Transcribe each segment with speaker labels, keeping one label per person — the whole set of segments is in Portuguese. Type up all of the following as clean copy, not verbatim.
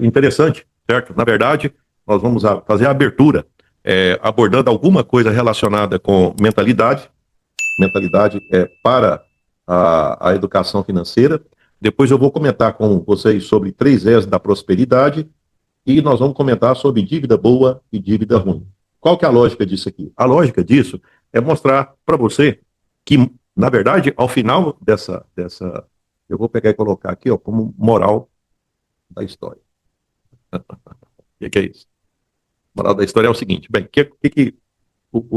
Speaker 1: interessante, certo? Na verdade, nós vamos fazer a abertura abordando alguma coisa relacionada com mentalidade para a educação financeira. Depois eu vou comentar com vocês sobre 3 Es da prosperidade e nós vamos comentar sobre dívida boa e dívida ruim. Qual que é a lógica disso aqui? A lógica disso é mostrar para você que, na verdade, ao final dessa eu vou pegar e colocar aqui, ó, como moral da história. O que é isso? Moral da história é o seguinte, bem,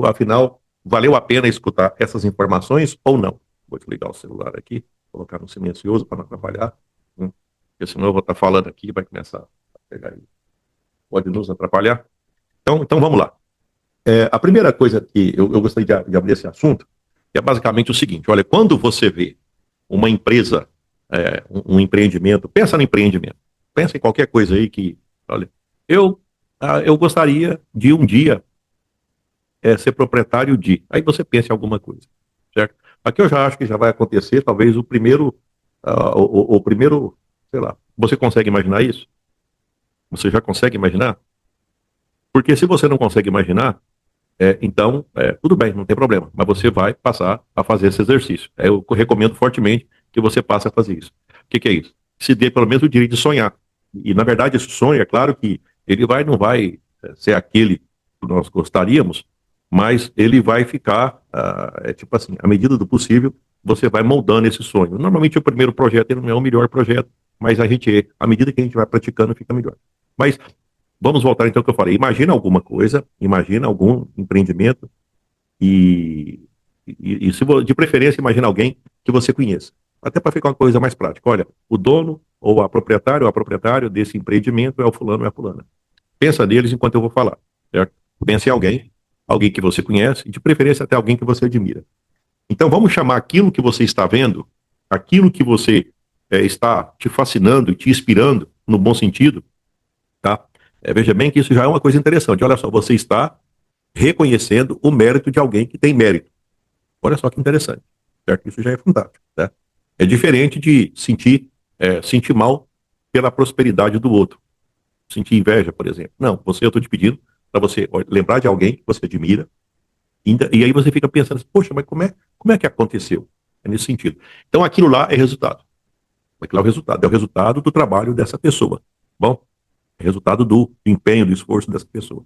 Speaker 1: afinal, valeu a pena escutar essas informações ou não? Vou desligar o celular aqui, colocar no silencioso para não atrapalhar, porque senão eu vou estar falando aqui e vai começar a pegar aí. Pode nos atrapalhar? Então vamos lá. A primeira coisa que eu gostaria de abrir esse assunto é basicamente o seguinte, olha, quando você vê uma empresa, um empreendimento, pensa no empreendimento, pensa em qualquer coisa aí que, olha, eu gostaria de um dia ser proprietário de. Aí você pensa em alguma coisa, certo? Aqui eu já acho que já vai acontecer, talvez o primeiro, o primeiro, sei lá, você consegue imaginar isso? Você já consegue imaginar? Porque se você não consegue imaginar, então, tudo bem, não tem problema, mas você vai passar a fazer esse exercício. Eu recomendo fortemente que você passe a fazer isso. O que é isso? Se dê pelo menos o direito de sonhar. E, na verdade, esse sonho, é claro que ele não vai ser aquele que nós gostaríamos, mas ele vai ficar, tipo assim, à medida do possível, você vai moldando esse sonho. Normalmente o primeiro projeto ele não é o melhor projeto, mas à medida que a gente vai praticando, fica melhor. Mas vamos voltar então ao que eu falei. Imagina alguma coisa, imagina algum empreendimento e se de preferência imagina alguém que você conheça. Até para ficar uma coisa mais prática. Olha, o dono ou a proprietário desse empreendimento é o fulano ou é a fulana. Pensa neles enquanto eu vou falar, certo? Pense em alguém que você conhece e de preferência até alguém que você admira. Então vamos chamar aquilo que você está vendo, aquilo que você está te fascinando e te inspirando, no bom sentido, tá? Veja bem que isso já é uma coisa interessante. Olha só, você está reconhecendo o mérito de alguém que tem mérito. Olha só que interessante, certo? Isso já é fantástico, tá? É diferente de sentir mal pela prosperidade do outro. Sentir inveja, por exemplo. Não, eu estou te pedindo para você lembrar de alguém que você admira e aí você fica pensando, poxa, mas como é que aconteceu? É nesse sentido. Então aquilo lá é resultado. Aquilo é o resultado do trabalho dessa pessoa. Bom? É resultado do empenho, do esforço dessa pessoa.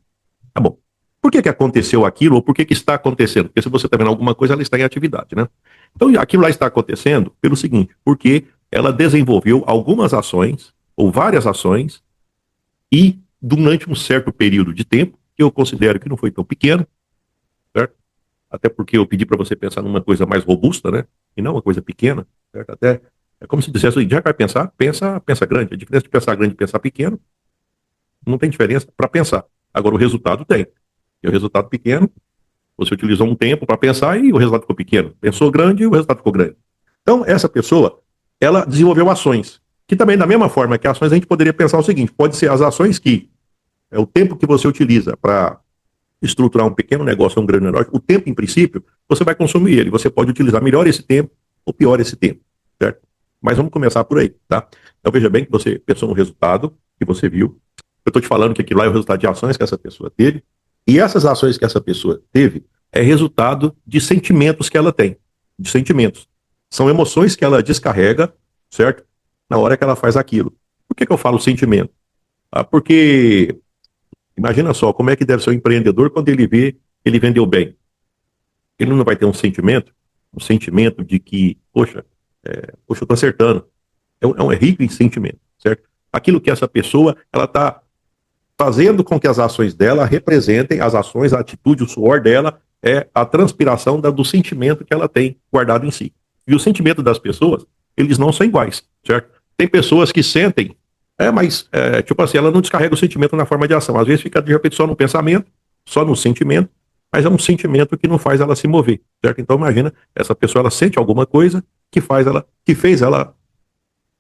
Speaker 1: Tá bom. Por que aconteceu aquilo ou por que está acontecendo? Porque se você está vendo alguma coisa, ela está em atividade, né? Então aquilo lá está acontecendo pelo seguinte, porque ela desenvolveu algumas ações ou várias ações e durante um certo período de tempo, que eu considero que não foi tão pequeno, certo? Até porque eu pedi para você pensar numa coisa mais robusta, né? E não uma coisa pequena, certo? Até é como se dissesse, já que vai pensar, pensa grande. A diferença de pensar grande e pensar pequeno não tem diferença para pensar. Agora o resultado tem. E o resultado pequeno, você utilizou um tempo para pensar e o resultado ficou pequeno. Pensou grande e o resultado ficou grande. Então, essa pessoa, ela desenvolveu ações, que também, da mesma forma que ações, a gente poderia pensar o seguinte, pode ser as ações que é o tempo que você utiliza para estruturar um pequeno negócio, um grande negócio, o tempo, em princípio, você vai consumir ele. Você pode utilizar melhor esse tempo ou pior esse tempo, certo? Mas vamos começar por aí, tá? Então, veja bem que você pensou no resultado que você viu. Eu estou te falando que aquilo lá é o resultado de ações que essa pessoa teve. E essas ações que essa pessoa teve é resultado de sentimentos que ela tem. De sentimentos. São emoções que ela descarrega, certo? Na hora que ela faz aquilo. Por que eu falo sentimento? Porque imagina só como é que deve ser o empreendedor quando ele vê ele vendeu bem. Ele não vai ter um sentimento de que, poxa, eu estou acertando. É rico em sentimento, certo? Aquilo que essa pessoa, ela está fazendo com que as ações dela representem as ações, a atitude, o suor dela, é a transpiração do sentimento que ela tem guardado em si. E o sentimento das pessoas, eles não são iguais, certo? Tem pessoas que sentem, mas, tipo assim, ela não descarrega o sentimento na forma de ação. Às vezes fica, de repente, só no pensamento, só no sentimento, mas é um sentimento que não faz ela se mover, certo? Então, imagina, essa pessoa, ela sente alguma coisa que fez ela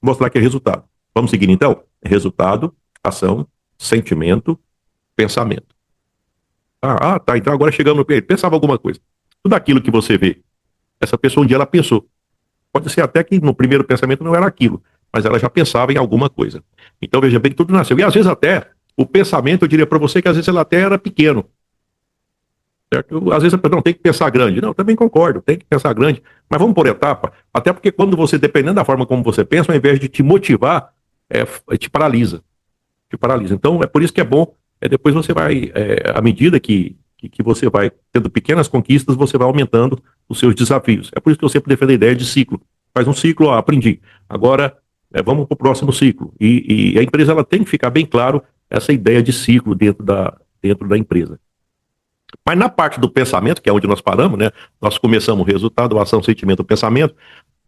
Speaker 1: mostrar aquele resultado. Vamos seguir, então? Resultado, ação, sentimento, pensamento. Tá, então agora chegamos no período. Pensava alguma coisa. Tudo aquilo que você vê, essa pessoa um dia ela pensou. Pode ser até que no primeiro pensamento não era aquilo, mas ela já pensava em alguma coisa. Então, veja bem que tudo nasceu. E às vezes até, o pensamento, eu diria para você que às vezes ele até era pequeno. Certo? Às vezes, não, tem que pensar grande. Não, eu também concordo, tem que pensar grande. Mas vamos por etapa, até porque quando você, dependendo da forma como você pensa, ao invés de te motivar, te paralisa. Te paralisa. Então, é por isso que é bom, depois você vai, à medida que você vai tendo pequenas conquistas, você vai aumentando os seus desafios. É por isso que eu sempre defendo a ideia de ciclo. Faz um ciclo, aprendi. Agora, vamos para o próximo ciclo. E a empresa ela tem que ficar bem claro essa ideia de ciclo dentro da empresa. Mas na parte do pensamento, que é onde nós paramos, né? Nós começamos o resultado, a ação, o sentimento, o pensamento.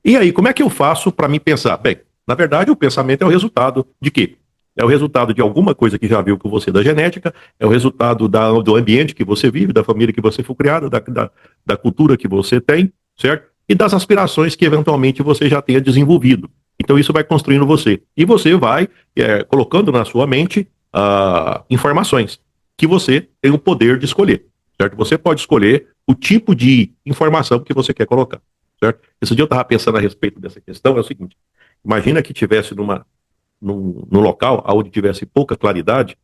Speaker 1: E aí, como é que eu faço para me pensar? Bem, na verdade, o pensamento é o resultado de quê? É o resultado de alguma coisa que já viu com você da genética, é o resultado do ambiente que você vive, da família que você foi criado, da cultura que você tem, certo? E das aspirações que eventualmente você já tenha desenvolvido. Então isso vai construindo você. E você vai colocando na sua mente informações que você tem o poder de escolher, certo? Você pode escolher o tipo de informação que você quer colocar, certo? Esse dia eu estava pensando a respeito dessa questão, é o seguinte, imagina que tivesse num local onde tivesse pouca claridade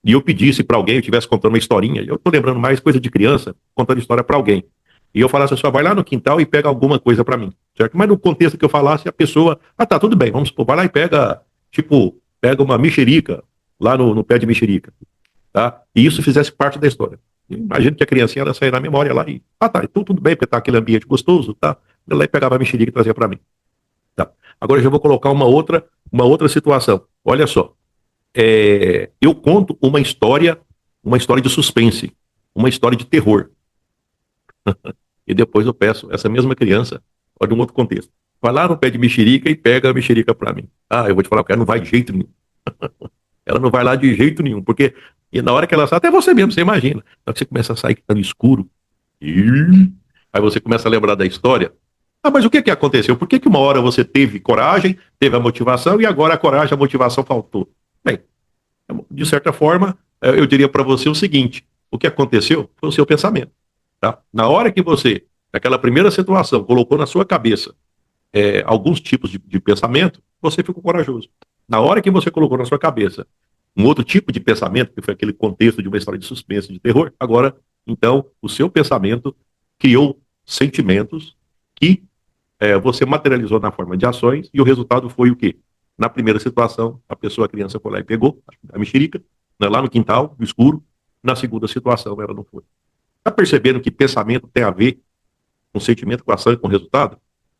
Speaker 1: e eu pedisse para alguém, eu estivesse contando uma historinha, eu estou lembrando mais coisa de criança, contando história para alguém, e eu falasse assim, vai lá no quintal e pega alguma coisa para mim, certo? Mas no contexto que eu falasse, a pessoa, tá, tudo bem, vamos supor, vai lá e pega, pega uma mexerica, lá no pé de mexerica, tá? E isso fizesse parte da história. Imagino que a criancinha ela saia na memória lá e, tá, então tudo bem, porque tá aquele ambiente gostoso, tá? Ela ia pegava a mexerica e trazia para mim. Tá. Agora eu já vou colocar uma outra situação. Olha só, eu conto uma história de suspense, uma história de terror. E depois eu peço essa mesma criança, olha um outro contexto. Vai lá no pé de mexerica e pega a mexerica para mim. Eu vou te falar que ela não vai de jeito nenhum. Ela não vai lá de jeito nenhum, porque e na hora que ela sai, até você mesmo, você imagina, na hora que você começa a sair que tá no escuro, aí você começa a lembrar da história. Mas o que aconteceu? Por que uma hora você teve coragem, teve a motivação, e agora a coragem, a motivação faltou? Bem, de certa forma, eu diria para você o seguinte, o que aconteceu foi o seu pensamento. Tá? Na hora que você, naquela primeira situação, colocou na sua cabeça alguns tipos de pensamento, você ficou corajoso. Na hora que você colocou na sua cabeça um outro tipo de pensamento, que foi aquele contexto de uma história de suspense, de terror, agora, então, o seu pensamento criou sentimentos que você materializou na forma de ações e o resultado foi o quê? Na primeira situação, a criança foi lá e pegou a mexerica, né, lá no quintal, no escuro. Na segunda situação, ela não foi. Está percebendo que pensamento tem a ver com sentimento, com ação e com resultado?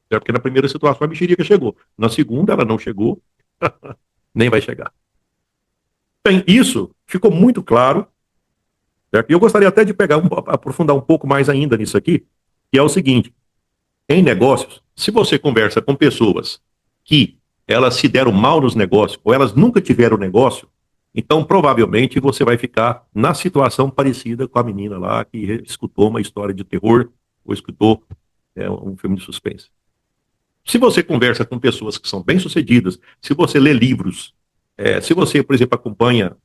Speaker 1: Porque na primeira situação a mexerica chegou. Na segunda ela não chegou, nem vai chegar. Bem, isso ficou muito claro, certo? E eu gostaria até de aprofundar um pouco mais ainda nisso aqui, que é o seguinte, em negócios, se você conversa com pessoas que elas se deram mal nos negócios, ou elas nunca tiveram negócio, então provavelmente você vai ficar na situação parecida com a menina lá que escutou uma história de terror, ou escutou um filme de suspense. Se você conversa com pessoas que são bem-sucedidas, se você lê livros, se você, por exemplo, acompanha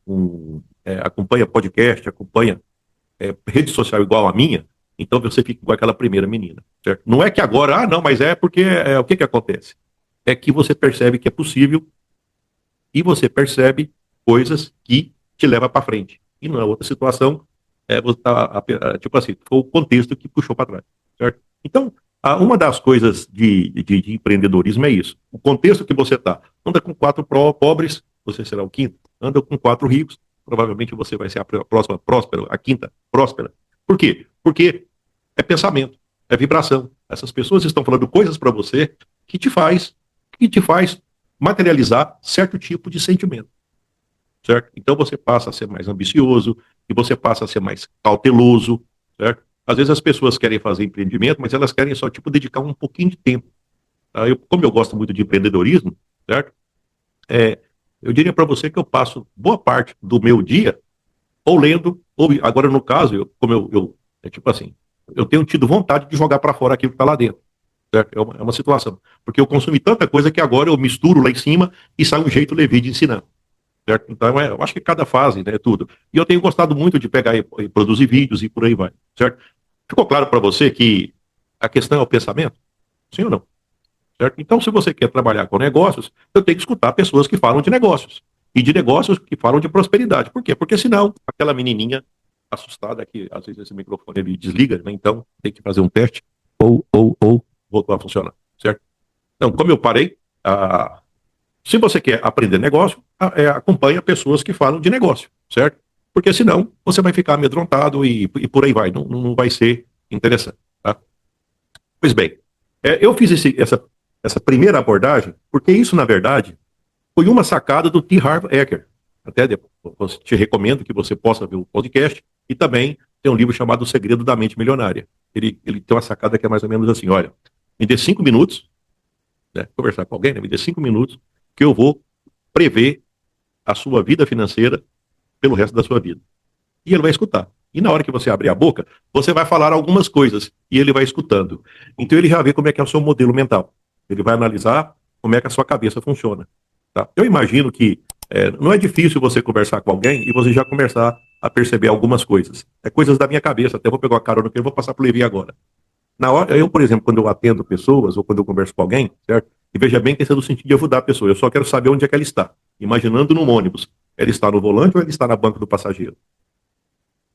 Speaker 1: podcast, acompanha rede social igual a minha, então você fica igual aquela primeira menina, certo? Não é que agora, não, mas porque o que acontece? É que você percebe que é possível e você percebe coisas que te levam para frente. E na outra situação, você tipo assim, foi o contexto que puxou para trás, certo? Então, uma das coisas de empreendedorismo é isso. O contexto que você está. Anda com 4 pobres, você será o quinto. Anda com 4 ricos, provavelmente você vai ser a próxima próspera, a quinta próspera. Por quê? Porque é pensamento, é vibração. Essas pessoas estão falando coisas para você que te faz materializar certo tipo de sentimento, certo? Então você passa a ser mais ambicioso e você passa a ser mais cauteloso, certo? Às vezes as pessoas querem fazer empreendimento, mas elas querem só, dedicar um pouquinho de tempo. Tá? Como eu gosto muito de empreendedorismo, certo? Eu diria para você que eu passo boa parte do meu dia ou lendo, ou agora no caso, tipo assim, eu tenho tido vontade de jogar para fora aquilo que está lá dentro. Certo? É uma situação. Porque eu consumi tanta coisa que agora eu misturo lá em cima e sai um jeito levi de ensinar. Certo? Então, eu acho que cada fase, né, é tudo. E eu tenho gostado muito de pegar e produzir vídeos e por aí vai. Certo? Ficou claro para você que a questão é o pensamento? Sim ou não? certo? Então, se você quer trabalhar com negócios, eu tenho que escutar pessoas que falam de negócios. E de negócios que falam de prosperidade. Por quê? Porque senão, aquela menininha assustada que às vezes esse microfone ele desliga, né? Então tem que fazer um teste, ou, voltou a funcionar, certo? Então, como eu parei, se você quer aprender negócio, acompanha pessoas que falam de negócio, certo? Porque senão você vai ficar amedrontado e por aí vai, não vai ser interessante, tá? Pois bem, eu fiz essa primeira abordagem porque isso, na verdade, foi uma sacada do T. Harv Eker. Até depois, te recomendo que você possa ver o podcast e também tem um livro chamado O Segredo da Mente Milionária. Ele tem uma sacada que é mais ou menos assim, olha, me dê 5 minutos, né, conversar com alguém, né, me dê 5 minutos que eu vou prever a sua vida financeira pelo resto da sua vida. E ele vai escutar. E na hora que você abrir a boca, você vai falar algumas coisas e ele vai escutando. Então ele já vê como é que é o seu modelo mental. Ele vai analisar como é que a sua cabeça funciona. Tá? Eu imagino que não é difícil você conversar com alguém e você já começar a perceber algumas coisas. É coisas da minha cabeça, até vou pegar uma carona que eu vou passar para o Levi agora. Na hora, eu, por exemplo, quando eu atendo pessoas ou quando eu converso com alguém, certo? E veja bem que esse é no sentido de ajudar a pessoa. Eu só quero saber onde é que ela está. Imaginando num ônibus, ela está no volante ou ela está na banca do passageiro?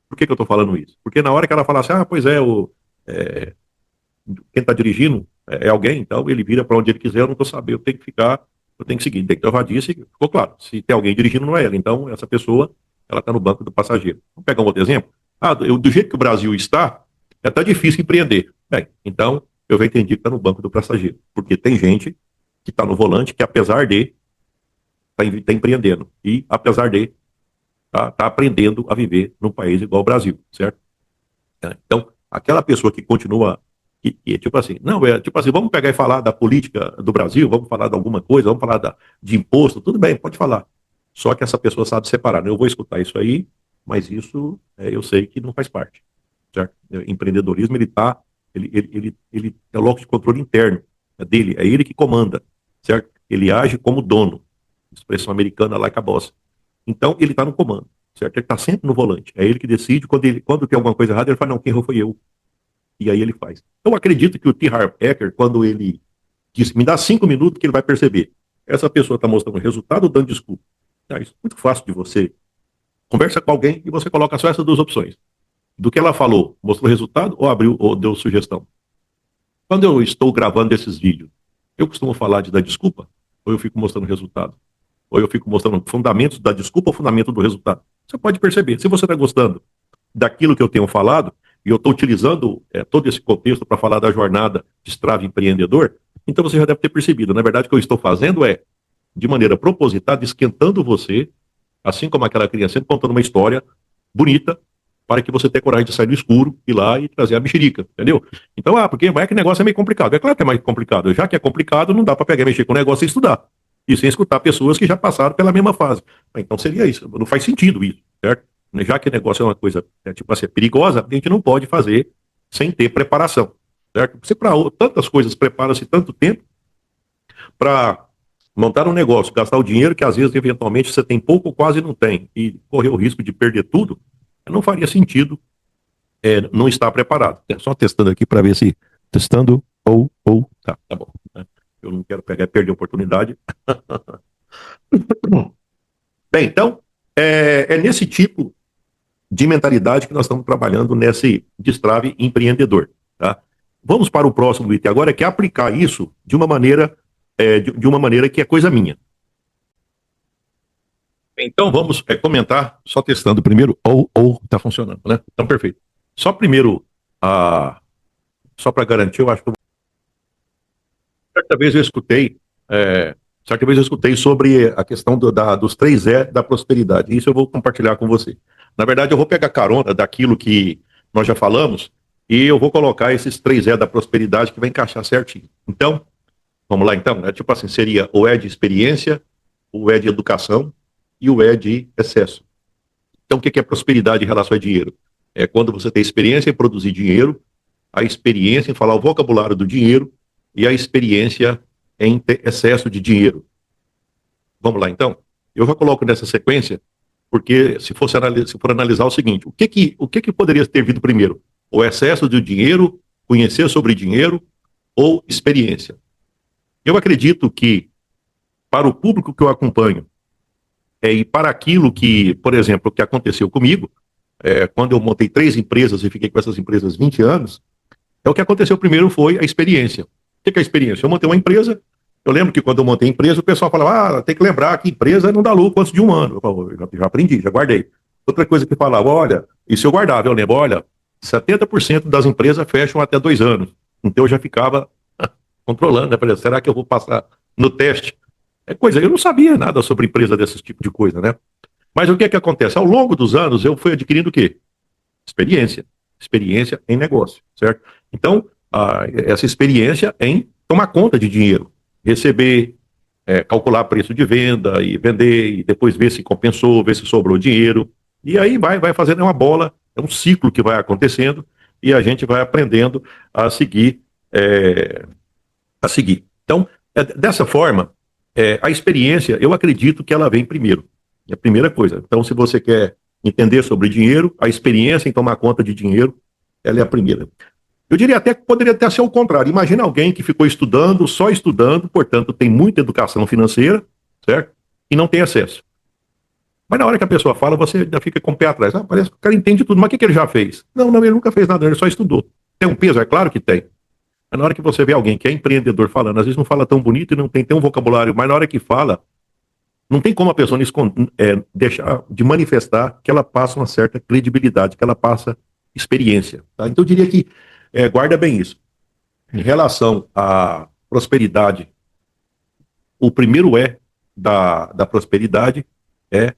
Speaker 1: Por que eu estou falando isso? Porque na hora que ela fala assim, pois quem está dirigindo é alguém, então ele vira para onde ele quiser, eu não estou sabendo, eu tenho que ficar, eu tenho que seguir. Então eu já disse, ficou claro, se tem alguém dirigindo, não é ela. Então essa pessoa, ela está no banco do passageiro. Vamos pegar um outro exemplo? Do jeito que o Brasil está, é até difícil empreender. Bem, então eu já entendi que está no banco do passageiro. Porque tem gente que está no volante que, apesar de, está empreendendo. E, apesar de, tá aprendendo a viver num país igual ao Brasil, certo? Então, aquela pessoa que continua, tipo assim, não, tipo assim, vamos pegar e falar da política do Brasil, vamos falar de alguma coisa, vamos falar de imposto, tudo bem, pode falar. Só que essa pessoa sabe separar, né? Eu vou escutar isso aí, mas isso eu sei que não faz parte, certo? Empreendedorismo, ele é o locus de controle interno, é dele, é ele que comanda, certo? Ele age como dono, expressão americana, like a boss. Então, ele está no comando, certo? Ele está sempre no volante. É ele que decide. Quando tem alguma coisa errada, ele fala, não, quem errou foi eu. E aí ele faz. Eu acredito que o T. Harv Eker, quando ele disse, me dá 5 minutos que ele vai perceber. Essa pessoa está mostrando resultado ou dando desculpa? Isso é muito fácil de você. Conversa com alguém e você coloca só essas duas opções. Do que ela falou, mostrou resultado ou abriu ou deu sugestão? Quando eu estou gravando esses vídeos, eu costumo falar de dar desculpa ou eu fico mostrando resultado? Ou eu fico mostrando fundamentos da desculpa ou fundamento do resultado? Você pode perceber. Se você está gostando daquilo que eu tenho falado, e eu estou utilizando todo esse contexto para falar da jornada de Strava empreendedor, então você já deve ter percebido. Na verdade, o que eu estou fazendo de maneira propositada, esquentando você, assim como aquela criança, sempre contando uma história bonita, para que você tenha coragem de sair do escuro, ir lá e trazer a mexerica, entendeu? Então, porque vai que o negócio é meio complicado. É claro que é mais complicado. Já que é complicado, não dá para pegar e mexer com o negócio e estudar. E sem escutar pessoas que já passaram pela mesma fase. Então seria isso. Não faz sentido isso, certo? Já que o negócio é uma coisa, tipo assim, perigosa, a gente não pode fazer sem ter preparação, certo? Você, para tantas coisas, prepara-se tanto tempo para montar um negócio, gastar o dinheiro que às vezes, eventualmente, você tem pouco ou quase não tem, e correr o risco de perder tudo, não faria sentido não estar preparado. Só testando aqui para ver se... Testando, tá bom. Eu não quero pegar e perder a oportunidade. Bem, então, é nesse tipo de mentalidade que nós estamos trabalhando nesse destrave empreendedor. Tá? Vamos para o próximo item agora, que é aplicar isso de uma maneira, de uma maneira que é coisa minha. Então, vamos comentar, só testando primeiro, está funcionando, né? Então, perfeito. Só primeiro, só para garantir, eu acho que certa vez eu escutei sobre a questão dos 3E da prosperidade. Isso eu vou compartilhar com você. Na verdade, eu vou pegar carona daquilo que nós já falamos e eu vou colocar esses 3E da prosperidade que vai encaixar certinho. Então, vamos lá então. Tipo assim, seria o E de experiência, o E de educação e o E de excesso. Então, o que é prosperidade em relação a dinheiro? É quando você tem experiência em produzir dinheiro, a experiência em falar o vocabulário do dinheiro e a experiência em ter excesso de dinheiro. Vamos lá, então? Eu já coloco nessa sequência, porque se for analisar o seguinte, o que poderia ter vindo primeiro? O excesso de dinheiro, conhecer sobre dinheiro ou experiência? Eu acredito que, para o público que eu acompanho, e para aquilo que, por exemplo, o que aconteceu comigo, quando eu montei 3 empresas e fiquei com essas empresas 20 anos, o que aconteceu primeiro foi a experiência. O que é a experiência? Eu montei uma empresa, eu lembro que quando eu montei a empresa, o pessoal falava, tem que lembrar que empresa não dá lucro antes de 1 ano. Eu já aprendi, já guardei. Outra coisa que falava, olha, isso eu guardava, eu lembro, olha, 70% das empresas fecham até 2 anos. Então eu já ficava controlando, né? Falei, será que eu vou passar no teste? Eu não sabia nada sobre empresa desse tipo de coisa, né? Mas o que é que acontece? Ao longo dos anos, eu fui adquirindo o quê? Experiência. Experiência em negócio, certo? Então, essa experiência em tomar conta de dinheiro, receber, calcular preço de venda e vender, e depois ver se compensou, ver se sobrou dinheiro. E aí vai fazendo uma bola, é um ciclo que vai acontecendo e a gente vai aprendendo a seguir. Então, dessa forma, a experiência, eu acredito que ela vem primeiro. É a primeira coisa. Então, se você quer entender sobre dinheiro, a experiência em tomar conta de dinheiro, ela é a primeira. Eu diria até que poderia até ser o contrário. Imagina alguém que ficou estudando, só estudando, portanto, tem muita educação financeira, certo? E não tem acesso. Mas na hora que a pessoa fala, você já fica com o pé atrás. Parece que o cara entende tudo, mas o que ele já fez? Não, ele nunca fez nada, ele só estudou. Tem um peso? É claro que tem. Mas na hora que você vê alguém que é empreendedor falando, às vezes não fala tão bonito e não tem um vocabulário, mas na hora que fala, não tem como a pessoa deixar de manifestar que ela passa uma certa credibilidade, que ela passa experiência. Tá? Então eu diria que guarda bem isso. Em relação à prosperidade, o primeiro da prosperidade é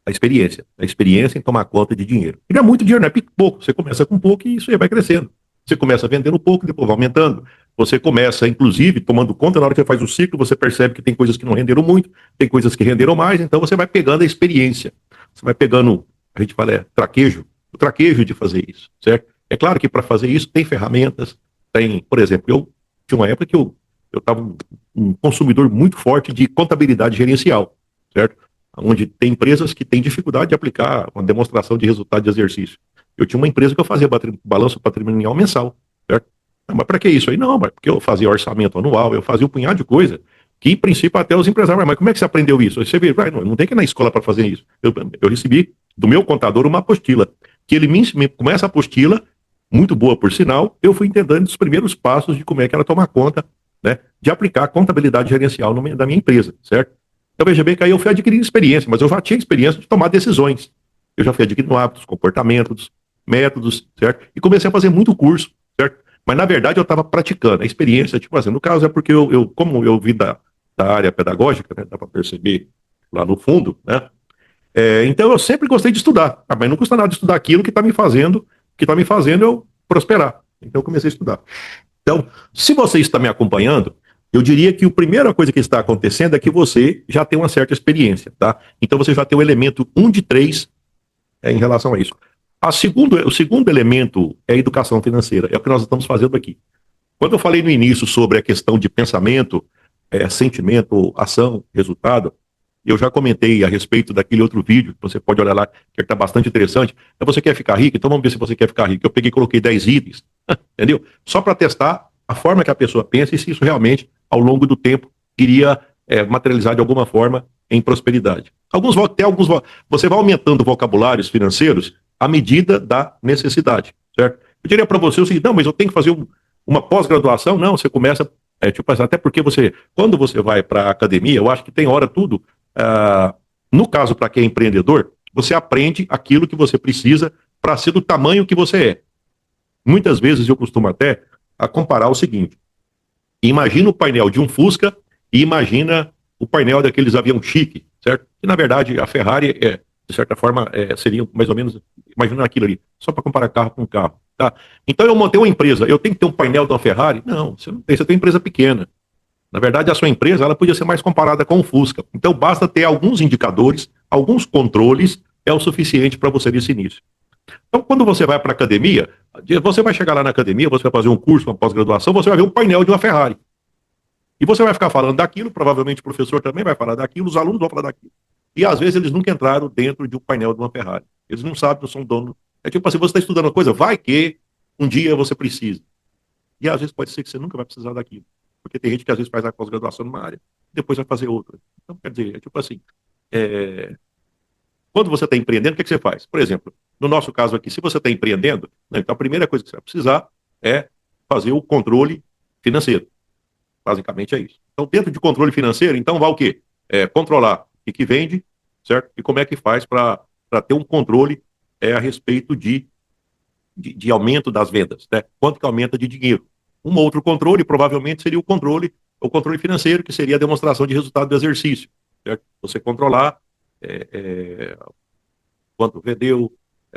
Speaker 1: a experiência. A experiência em tomar conta de dinheiro. E não é muito dinheiro, não é pouco. Você começa com pouco e isso aí vai crescendo. Você começa vendendo pouco, depois vai aumentando. Você começa, inclusive, tomando conta, na hora que você faz o ciclo, você percebe que tem coisas que não renderam muito, tem coisas que renderam mais, então você vai pegando a experiência. Você vai pegando, a gente fala, traquejo, o traquejo de fazer isso, certo? É claro que para fazer isso tem ferramentas, por exemplo, eu tinha uma época que eu estava um consumidor muito forte de contabilidade gerencial, certo? Onde tem empresas que têm dificuldade de aplicar uma demonstração de resultado de exercício. Eu tinha uma empresa que eu fazia balanço patrimonial mensal, certo? Mas para que isso aí? Não, mas porque eu fazia orçamento anual, eu fazia um punhado de coisa, que em princípio até os empresários, mas como é que você aprendeu isso? Aí você vê, não tem que ir na escola para fazer isso. Eu recebi do meu contador uma apostila, que ele com essa apostila, muito boa por sinal, eu fui entendendo os primeiros passos de como é que era tomar conta, né, de aplicar a contabilidade gerencial da minha empresa, certo? Então veja bem que aí eu fui adquirindo experiência, mas eu já tinha experiência de tomar decisões. Eu já fui adquirindo hábitos, comportamentos, métodos, certo? E comecei a fazer muito curso, certo? Mas na verdade eu estava praticando. A experiência, tipo assim, no caso é porque como eu vi da área pedagógica, né, dá para perceber lá no fundo, né? Então eu sempre gostei de estudar, mas não custa nada de estudar aquilo que está me fazendo eu prosperar. Então eu comecei a estudar. Então, se você está me acompanhando, eu diria que a primeira coisa que está acontecendo é que você já tem uma certa experiência, tá? Então você já tem o elemento 1 de 3 em relação a isso. O segundo elemento é a educação financeira, é o que nós estamos fazendo aqui. Quando eu falei no início sobre a questão de pensamento, sentimento, ação, resultado, eu já comentei a respeito daquele outro vídeo, você pode olhar lá, que está bastante interessante. Então você quer ficar rico? Então vamos ver se você quer ficar rico. Eu peguei e coloquei 10 itens, entendeu? Só para testar a forma que a pessoa pensa e se isso realmente, ao longo do tempo, iria materializar de alguma forma em prosperidade. Você vai aumentando vocabulários financeiros à medida da necessidade, certo? Eu diria para você o seguinte, não, mas eu tenho que fazer uma pós-graduação? Não, você começa, até porque quando você vai para a academia, eu acho que tem hora tudo, no caso para quem é empreendedor, você aprende aquilo que você precisa para ser do tamanho que você é. Muitas vezes eu costumo até comparar o seguinte, imagina o painel de um Fusca e imagina o painel daqueles aviões chique, certo? E na verdade a Ferrari, de certa forma, seria mais ou menos, imaginando aquilo ali, só para comparar carro com carro, tá? Então eu montei uma empresa, eu tenho que ter um painel de uma Ferrari? Não, você não tem, você tem uma empresa pequena. Na verdade, a sua empresa ela podia ser mais comparada com o Fusca. Então basta ter alguns indicadores, alguns controles, é o suficiente para você nesse início. Então, quando você vai para a academia, você vai chegar lá na academia, você vai fazer um curso, uma pós-graduação, você vai ver um painel de uma Ferrari. E você vai ficar falando daquilo, provavelmente o professor também vai falar daquilo, os alunos vão falar daquilo. E às vezes eles nunca entraram dentro de um painel de uma Ferrari. Eles não sabem, não são donos. É tipo assim, você está estudando uma coisa, vai que um dia você precisa. E às vezes pode ser que você nunca vai precisar daquilo. Porque tem gente que às vezes faz a pós-graduação numa área, depois vai fazer outra. Então, quer dizer, é tipo assim, quando você está empreendendo, o que você faz? Por exemplo, no nosso caso aqui, se você está empreendendo, né, então a primeira coisa que você vai precisar é fazer o controle financeiro. Basicamente é isso. Então, dentro de controle financeiro, então vai o quê? Controlar o que vende, certo? E como é que faz para ter um controle a respeito de aumento das vendas, né? Quanto que aumenta de dinheiro. Um outro controle, provavelmente, seria o controle financeiro, que seria a demonstração de resultado do exercício, certo? Você controlar quanto vendeu,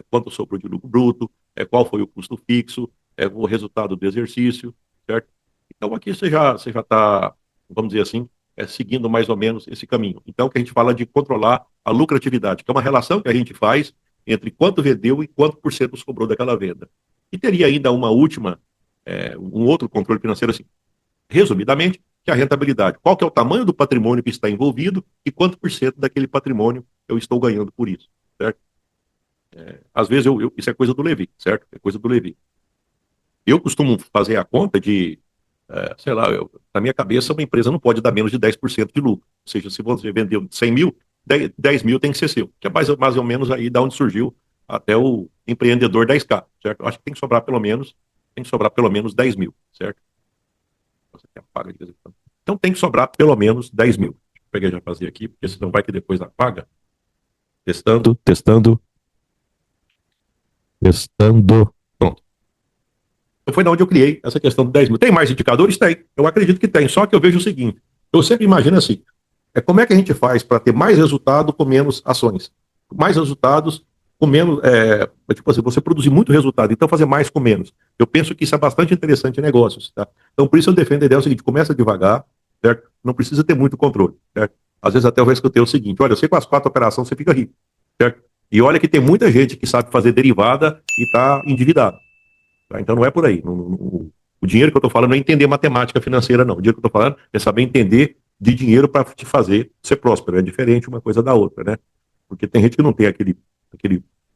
Speaker 1: quanto sobrou de lucro bruto, qual foi o custo fixo, o resultado do exercício, certo? Então, aqui você já está, vamos dizer assim, seguindo mais ou menos esse caminho. Então, que a gente fala de controlar a lucratividade, que é uma relação que a gente faz entre quanto vendeu e quanto por cento sobrou daquela venda. E teria ainda uma última, um outro controle financeiro assim, resumidamente, que é a rentabilidade. Qual que é o tamanho do patrimônio que está envolvido e quanto por cento daquele patrimônio eu estou ganhando por isso, certo? Às vezes, isso é coisa do Levi, certo? É coisa do Levi. Eu costumo fazer a conta de, sei lá, na minha cabeça, uma empresa não pode dar menos de 10% de lucro. Ou seja, se você vendeu 100 mil, 10 mil tem que ser seu. Que é mais ou menos aí da onde surgiu até o empreendedor 10K, certo? Eu acho que tem que sobrar pelo menos 10 mil, certo? Você apaga de vez em quando. Então tem que sobrar pelo menos 10 mil. Deixa eu pegar já fazer aqui, porque senão vai que depois apaga. Testando. Pronto. Então foi da onde eu criei essa questão de 10 mil. Tem mais indicadores? Tem. Eu acredito que tem. Só que eu vejo o seguinte. Eu sempre imagino assim. Como é que a gente faz para ter mais resultado com menos ações? Mais resultados com menos... tipo assim, você produzir muito resultado, então fazer mais com menos. Eu penso que isso é bastante interessante em negócios, tá? Então por isso eu defendo a ideia seguinte, começa devagar, certo? Não precisa ter muito controle, certo? Às vezes até eu já escutei o seguinte, olha, eu sei com as 4 operações você fica rico, certo? E olha que tem muita gente que sabe fazer derivada e está endividado. Tá? Então não é por aí. O dinheiro que eu estou falando não é entender matemática financeira, não. O dinheiro que eu estou falando é saber entender de dinheiro para te fazer ser próspero. É diferente uma coisa da outra, né? Porque tem gente que não tem aquele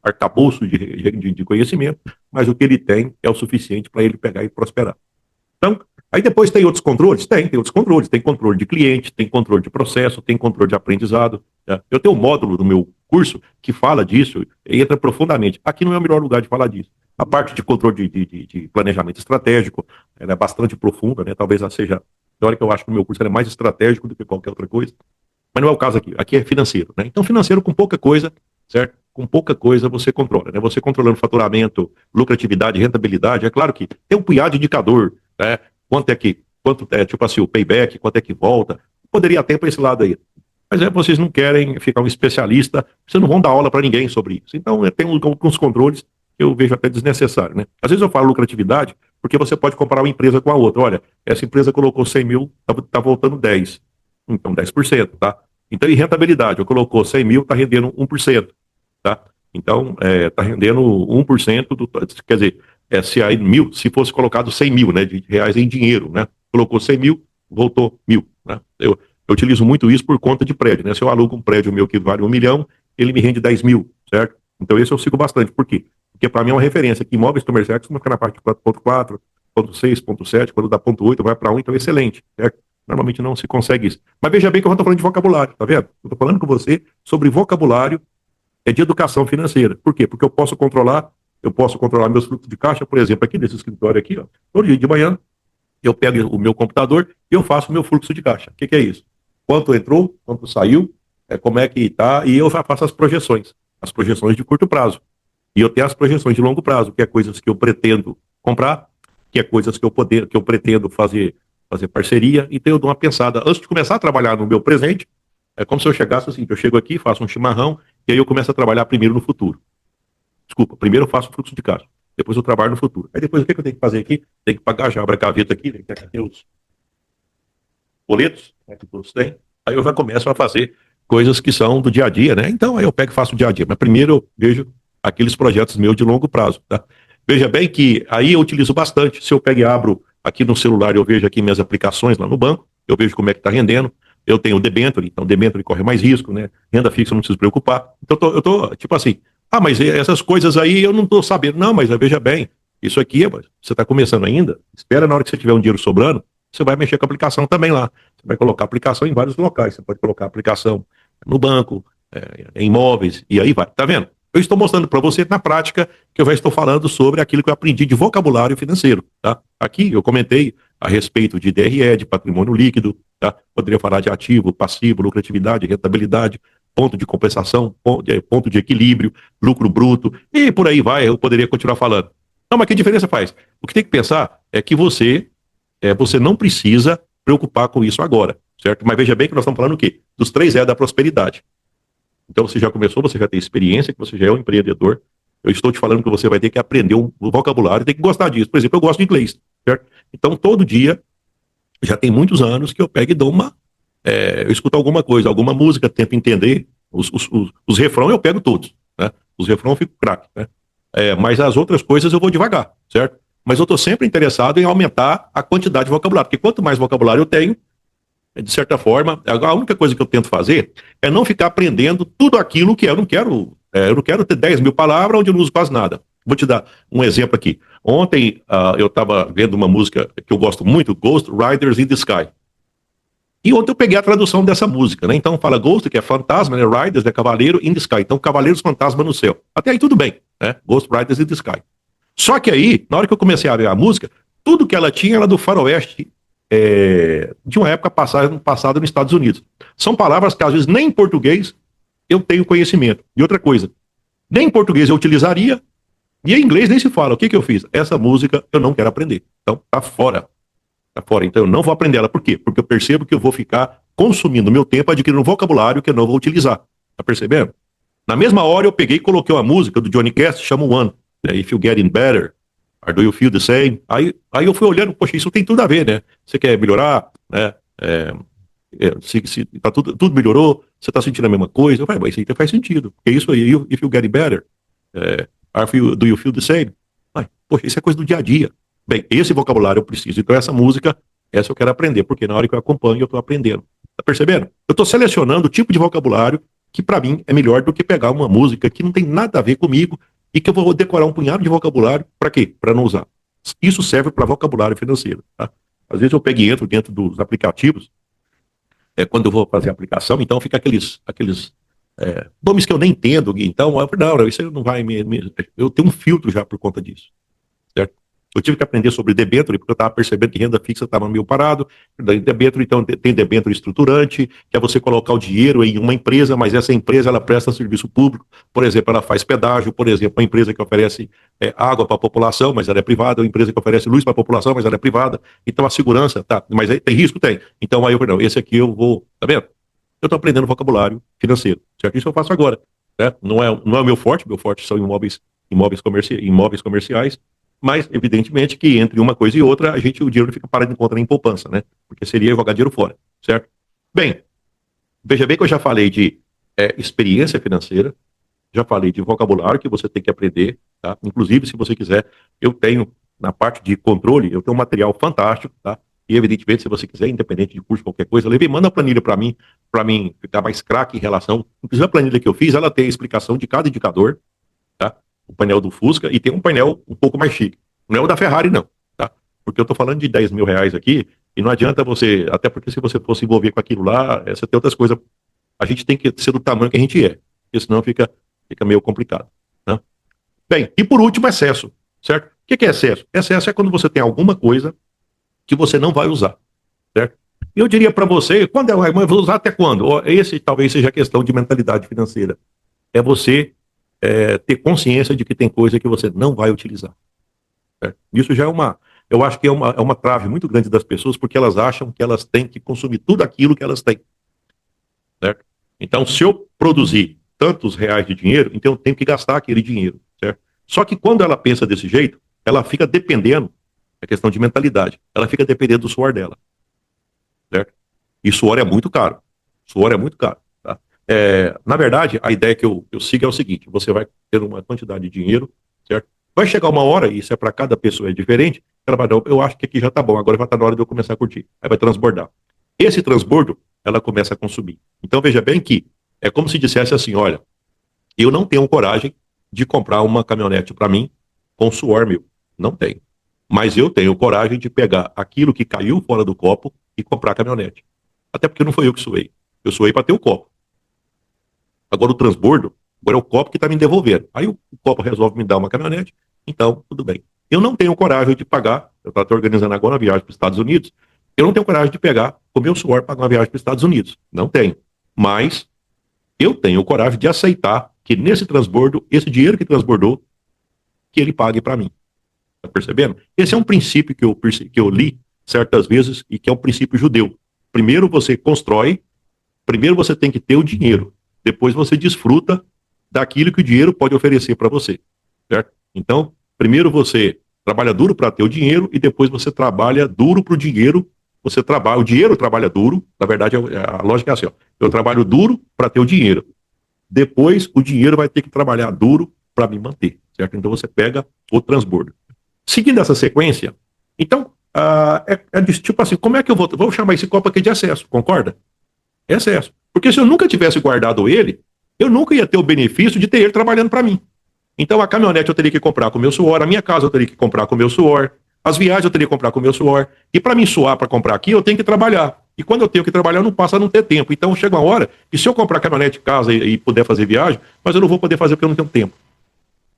Speaker 1: arcabouço de conhecimento, mas o que ele tem é o suficiente para ele pegar e prosperar. Então, aí depois tem outros controles? Tem outros controles. Tem controle de cliente, tem controle de processo, tem controle de aprendizado. Né? Eu tenho um módulo no meu curso que fala disso e entra profundamente. Aqui não é o melhor lugar de falar disso. A parte de controle de planejamento estratégico ela é bastante profunda, né? Talvez ela seja, na hora que eu acho que o meu curso é mais estratégico do que qualquer outra coisa, mas não é o caso aqui. Aqui é financeiro, né? Então, financeiro com pouca coisa, certo? Com pouca coisa você controla, né? Você controlando faturamento, lucratividade, rentabilidade, é claro que tem um punhado de indicador, né? Quanto é, tipo assim, o payback, quanto é que volta, poderia ter para esse lado aí. Mas vocês não querem ficar um especialista, vocês não vão dar aula para ninguém sobre isso. Então, tem alguns controles que eu vejo até desnecessário, né? Às vezes eu falo lucratividade, porque você pode comparar uma empresa com a outra. Olha, essa empresa colocou 100 mil, tá voltando 10. Então, 10%, tá? Então, e rentabilidade, eu colocou 100 mil, tá rendendo 1%, tá? Então, tá rendendo 1% quer dizer, se aí se fosse colocado 100 mil, né, de reais em dinheiro, né? Colocou 100 mil, voltou 1.000, né? Eu utilizo muito isso por conta de prédio, né? Se eu alugo um prédio meu que vale 1 milhão, ele me rende 10 mil, certo? Então, esse eu sigo bastante. Por quê? Porque para mim é uma referência que imóveis comerciais costumam ficar na parte de 4.4, 0.6, 0.7, quando dá 0.8 vai para 1, então é excelente, certo? Normalmente não se consegue isso. Mas veja bem que eu estou falando de vocabulário, tá vendo? Eu estou falando com você sobre vocabulário de educação financeira. Por quê? Porque eu posso controlar meus fluxos de caixa, por exemplo, aqui nesse escritório aqui, ó, todo dia de manhã, eu pego o meu computador e eu faço o meu fluxo de caixa. O que é isso? Quanto entrou, quanto saiu, como é que está, e eu faço as projeções de curto prazo. E eu tenho as projeções de longo prazo, que é coisas que eu pretendo comprar, que é coisas que eu pretendo fazer parceria, então eu dou uma pensada. Antes de começar a trabalhar no meu presente, é como se eu chegasse assim, eu chego aqui, faço um chimarrão, e aí eu começo a trabalhar primeiro no futuro. Desculpa, primeiro eu faço o fluxo de caixa, depois eu trabalho no futuro. Aí depois o que eu tenho que fazer aqui? Tem que pagar, já abre a gaveta aqui, tem que ter os boletos, né, que todos têm. Aí eu já começo a fazer coisas que são do dia a dia, né? Então aí eu pego e faço o dia a dia, mas primeiro eu vejo aqueles projetos meus de longo prazo, tá? Veja bem que aí eu utilizo bastante. Se eu pego e abro aqui no celular, eu vejo aqui minhas aplicações lá no banco, eu vejo como é que está rendendo. Eu tenho o debenture, então o debenture corre mais risco, né? Renda fixa eu não preciso preocupar. Então eu tô tipo assim, mas essas coisas aí eu não estou sabendo. Não, mas veja bem, isso aqui, você está começando ainda, espera na hora que você tiver um dinheiro sobrando, você vai mexer com a aplicação também lá. Você vai colocar a aplicação em vários locais. Você pode colocar a aplicação no banco, em imóveis, e aí vai. Tá vendo? Eu estou mostrando para você na prática que eu já estou falando sobre aquilo que eu aprendi de vocabulário financeiro, tá? Aqui eu comentei a respeito de DRE, de patrimônio líquido, tá? Poderia falar de ativo, passivo, lucratividade, rentabilidade, ponto de compensação, ponto de equilíbrio, lucro bruto, e por aí vai, eu poderia continuar falando. Não, mas que diferença faz? O que tem que pensar é que você não precisa preocupar com isso agora, certo? Mas veja bem que nós estamos falando o quê? Dos 3 E da prosperidade. Então você já começou, você já tem experiência, que você já é um empreendedor. Eu estou te falando que você vai ter que aprender um vocabulário, tem que gostar disso. Por exemplo, eu gosto de inglês, certo? Então todo dia, já tem muitos anos que eu pego e dou eu escuto alguma coisa, alguma música, tento entender. Os refrões eu pego todos, né? Os refrões eu fico craque, né? Mas as outras coisas eu vou devagar, certo? Mas eu estou sempre interessado em aumentar a quantidade de vocabulário, porque quanto mais vocabulário eu tenho, de certa forma, a única coisa que eu tento fazer é não ficar aprendendo tudo aquilo que eu não quero. Eu não quero ter 10 mil palavras onde eu não uso quase nada. Vou te dar um exemplo aqui. Ontem eu estava vendo uma música que eu gosto muito, Ghost Riders in the Sky. E ontem eu peguei a tradução dessa música, né? Então fala Ghost, que é fantasma, né? Riders é cavaleiro, in the Sky. Então cavaleiros fantasma no céu. Até aí tudo bem, né? Ghost Riders in the Sky. Só que aí, na hora que eu comecei a ver a música, tudo que ela tinha era do faroeste, de uma época passada nos Estados Unidos. São palavras que às vezes nem em português eu tenho conhecimento. E outra coisa, nem em português eu utilizaria, e em inglês nem se fala. O que eu fiz? Essa música eu não quero aprender. Então tá fora. Tá fora. Então eu não vou aprender ela. Por quê? Porque eu percebo que eu vou ficar consumindo meu tempo adquirindo um vocabulário que eu não vou utilizar. Tá percebendo? Na mesma hora eu peguei e coloquei uma música do Johnny Cash, chama One. If You Getting Better, or Do You Feel the Same? Aí eu fui olhando, poxa, isso tem tudo a ver, né? Você quer melhorar, né? Se tá tudo melhorou, você tá sentindo a mesma coisa? Eu falei, mas isso aí faz sentido. Porque isso aí, If You Getting Better, Do You Feel the Same? Ai, poxa, isso é coisa do dia a dia. Bem, esse vocabulário eu preciso. Então essa música, essa eu quero aprender, porque na hora que eu acompanho, eu tô aprendendo. Tá percebendo? Eu tô selecionando o tipo de vocabulário que para mim é melhor do que pegar uma música que não tem nada a ver comigo e que eu vou decorar um punhado de vocabulário para quê? Para não usar. Isso serve para vocabulário financeiro, tá? Às vezes eu pego e entro dentro dos aplicativos, quando eu vou fazer a aplicação, então fica aqueles nomes que eu nem entendo, então eu falo, não, isso não vai eu tenho um filtro já por conta disso, certo? Eu tive que aprender sobre debênture, porque eu estava percebendo que renda fixa estava meio parado. Debênture, então, tem debênture estruturante, que é você colocar o dinheiro em uma empresa, mas essa empresa ela presta serviço público. Por exemplo, ela faz pedágio, por exemplo, uma empresa que oferece água para a população, mas ela é privada, uma empresa que oferece luz para a população, mas ela é privada. Então a segurança, tá, mas aí tem risco? Tem. Então aí eu falei, não, esse aqui eu vou, tá vendo? Eu estou aprendendo vocabulário financeiro, certo? Isso eu faço agora, né? Não é o meu forte são imóveis comerciais, mas, evidentemente, que entre uma coisa e outra, o dinheiro fica parado de encontrar em poupança, né? Porque seria jogar dinheiro fora, certo? Bem, veja bem que eu já falei de experiência financeira, já falei de vocabulário que você tem que aprender, tá? Inclusive, se você quiser, eu tenho, na parte de controle, eu tenho um material fantástico, tá? E, evidentemente, se você quiser, independente de curso, qualquer coisa, manda a planilha para mim ficar mais craque em relação. Inclusive, a planilha que eu fiz, ela tem a explicação de cada indicador, tá? O painel do Fusca, e tem um painel um pouco mais chique. Não é o da Ferrari, não, tá? Porque eu tô falando de 10 mil reais aqui, e não adianta você, até porque se você for se envolver com aquilo lá, você tem outras coisas. A gente tem que ser do tamanho que a gente é, porque senão fica meio complicado, né? Bem, e por último, excesso, certo? O que é excesso? Excesso é quando você tem alguma coisa que você não vai usar, certo? Eu diria para você, mas vou usar até quando? Esse talvez seja a questão de mentalidade financeira. É você ter consciência de que tem coisa que você não vai utilizar. Certo? Isso já eu acho que é uma trave muito grande das pessoas, porque elas acham que elas têm que consumir tudo aquilo que elas têm. Certo? Então, se eu produzir tantos reais de dinheiro, então eu tenho que gastar aquele dinheiro. Certo? Só que quando ela pensa desse jeito, ela fica dependendo, é questão de mentalidade, ela fica dependendo do suor dela. Certo? E suor é muito caro. Suor é muito caro. Tá? Na verdade, a ideia que eu sigo é o seguinte: você vai ter uma quantidade de dinheiro, certo? Vai chegar uma hora, e isso é para cada pessoa é diferente, ela vai dar, eu acho que aqui já tá bom, agora já tá na hora de eu começar a curtir. Aí vai transbordar. Esse transbordo, ela começa a consumir. Então veja bem que é como se dissesse assim: olha, eu não tenho coragem de comprar uma caminhonete para mim com suor meu. Não tenho. Mas eu tenho coragem de pegar aquilo que caiu fora do copo e comprar a caminhonete. Até porque não foi eu que suei. Eu suei para ter o copo. Agora o transbordo, agora é o copo que está me devolvendo. Aí o copo resolve me dar uma caminhonete, então tudo bem. Eu não tenho coragem de pagar, eu estou até organizando agora uma viagem para os Estados Unidos, eu não tenho coragem de pegar o meu suor pagar uma viagem para os Estados Unidos. Não tenho. Mas eu tenho coragem de aceitar que nesse transbordo, esse dinheiro que transbordou, que ele pague para mim. Tá percebendo? Esse é um princípio que eu li certas vezes e que é um princípio judeu. Primeiro você constrói, primeiro você tem que ter o dinheiro, depois você desfruta daquilo que o dinheiro pode oferecer para você, certo? Então, primeiro você trabalha duro para ter o dinheiro e depois você trabalha duro para o dinheiro. O dinheiro trabalha duro, na verdade a lógica é assim, ó, eu trabalho duro para ter o dinheiro. Depois o dinheiro vai ter que trabalhar duro para me manter, certo? Então você pega o transbordo. Seguindo essa sequência, então, tipo assim, como é que eu vou chamar esse copo aqui de excesso, concorda? É excesso. Porque se eu nunca tivesse guardado ele, eu nunca ia ter o benefício de ter ele trabalhando para mim. Então a caminhonete eu teria que comprar com o meu suor, a minha casa eu teria que comprar com o meu suor, as viagens eu teria que comprar com o meu suor, e para mim suar para comprar aqui, eu tenho que trabalhar. E quando eu tenho que trabalhar, eu não passo a não ter tempo. Então chega uma hora que se eu comprar caminhonete, casa e puder fazer viagem, mas eu não vou poder fazer porque eu não tenho tempo.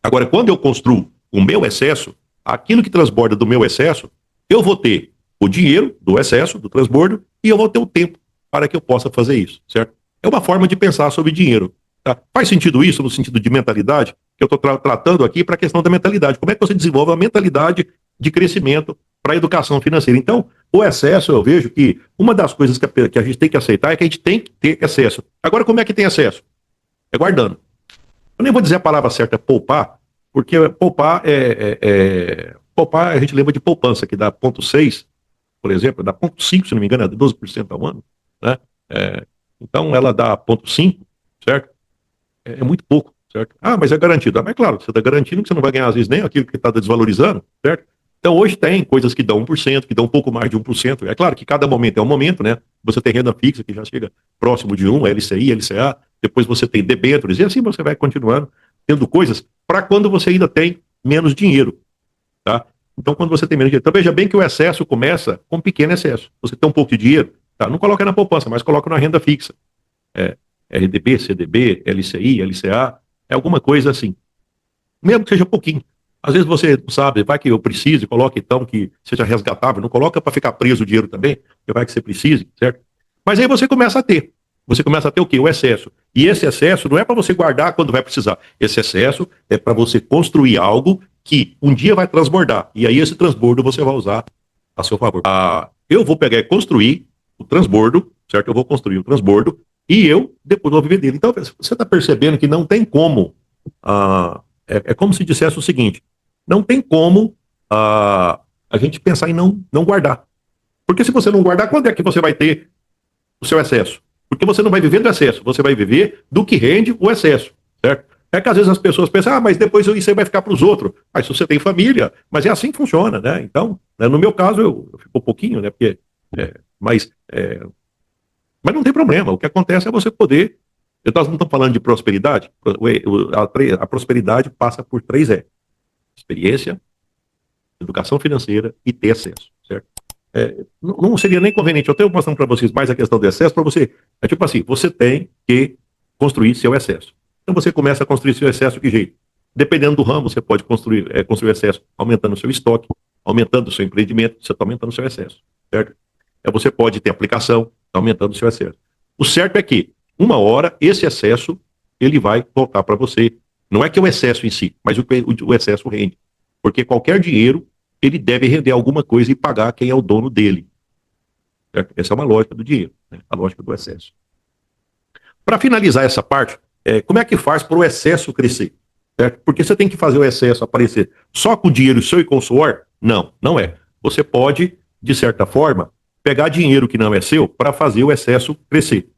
Speaker 1: Agora, quando eu construo o meu excesso, aquilo que transborda do meu excesso, eu vou ter o dinheiro do excesso, do transbordo, e eu vou ter o tempo para que eu possa fazer isso, certo? É uma forma de pensar sobre dinheiro. Tá? Faz sentido isso no sentido de mentalidade? Que eu estou tratando aqui para a questão da mentalidade. Como é que você desenvolve a mentalidade de crescimento para a educação financeira? Então, o excesso, eu vejo que uma das coisas que a gente tem que aceitar é que a gente tem que ter excesso. Agora, como é que tem excesso? É guardando. Eu nem vou dizer a palavra certa, é poupar, porque poupar poupar, a gente lembra de poupança, que dá 0,6, por exemplo, dá 0,5, se não me engano, é 12% ao ano, né? Então ela dá 0,5, certo? É muito pouco, certo? Ah, mas é garantido. Ah, mas claro, você está garantindo que você não vai ganhar, às vezes, nem aquilo que está desvalorizando, certo? Então hoje tem coisas que dão 1%, que dão um pouco mais de 1%. É claro que cada momento é um momento, né? Você tem renda fixa, que já chega próximo de 1, LCI, LCA, depois você tem debêntures, e assim você vai continuando tendo coisas para quando você ainda tem menos dinheiro, tá? Então, quando você tem menos dinheiro, então veja bem que o excesso começa com um pequeno excesso. Você tem um pouco de dinheiro, tá? Não coloca na poupança, mas coloca na renda fixa. RDB, CDB, LCI, LCA, é alguma coisa assim. Mesmo que seja pouquinho. Às vezes você não sabe, vai que eu precise, coloque então que seja resgatável, não coloca para ficar preso o dinheiro também, que vai que você precise, certo? Mas aí você começa a ter. Você começa a ter o quê? O excesso. E esse excesso não é para você guardar quando vai precisar. Esse excesso é para você construir algo que um dia vai transbordar. E aí esse transbordo você vai usar a seu favor. Eu vou pegar e construir o transbordo, certo? Eu vou construir o transbordo e eu depois vou viver dele. Então você está percebendo que não tem como. É como se dissesse o seguinte: não tem como a gente pensar em não guardar. Porque se você não guardar, quando é que você vai ter o seu excesso? Porque você não vai viver do excesso, você vai viver do que rende o excesso, certo? É que às vezes as pessoas pensam, mas depois isso aí vai ficar para os outros. Mas se você tem família, mas é assim que funciona, né? Então, né, no meu caso, eu fico um pouquinho, né? Porque, mas não tem problema. O que acontece é você poder. Nós não estamos falando de prosperidade. A prosperidade passa por 3 E: experiência, educação financeira e ter acesso, certo? Não seria nem conveniente. Eu tenho mostrando para vocês mais a questão do excesso, para você. É tipo assim: você tem que construir seu excesso. Então você começa a construir seu excesso de que jeito? Dependendo do ramo, você pode construir excesso aumentando o seu estoque, aumentando o seu empreendimento, você está aumentando o seu excesso, certo? Você pode ter aplicação, está aumentando o seu excesso. O certo é que, uma hora, esse excesso, ele vai voltar para você. Não é que é o excesso em si, mas o excesso rende. Porque qualquer dinheiro, ele deve render alguma coisa e pagar quem é o dono dele. Certo? Essa é uma lógica do dinheiro, né? A lógica do excesso. Para finalizar essa parte, como é que faz para o excesso crescer? Certo? Porque você tem que fazer o excesso aparecer só com o dinheiro seu e com o suor? Não, não é. Você pode, de certa forma, pegar dinheiro que não é seu para fazer o excesso crescer.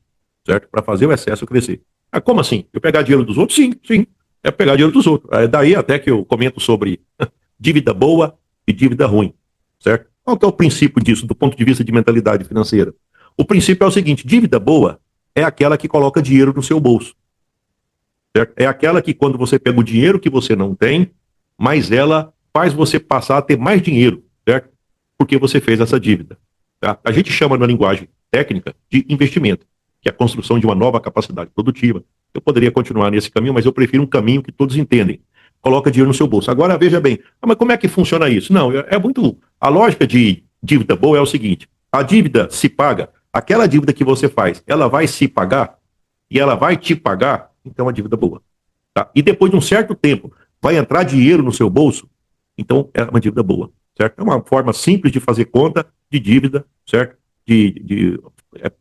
Speaker 1: Certo? Para fazer o excesso crescer. Como assim? Eu pegar dinheiro dos outros? Sim, sim. É pegar dinheiro dos outros. Daí até que eu comento sobre dívida boa e dívida ruim. Certo? Qual que é o princípio disso, do ponto de vista de mentalidade financeira? O princípio é o seguinte: dívida boa é aquela que coloca dinheiro no seu bolso. Certo? É aquela que, quando você pega o dinheiro que você não tem, mas ela faz você passar a ter mais dinheiro. porque você fez essa dívida. Tá? A gente chama na linguagem técnica de investimento, que é a construção de uma nova capacidade produtiva. Eu poderia continuar nesse caminho, mas eu prefiro um caminho que todos entendem. Coloca dinheiro no seu bolso. Agora, veja bem, mas como é que funciona isso? Não, é muito... A lógica de dívida boa é o seguinte, a dívida se paga, aquela dívida que você faz, ela vai se pagar e ela vai te pagar, então é uma dívida boa. Tá? E depois de um certo tempo, vai entrar dinheiro no seu bolso, então é uma dívida boa, certo? É uma forma simples de fazer conta de dívida, certo? De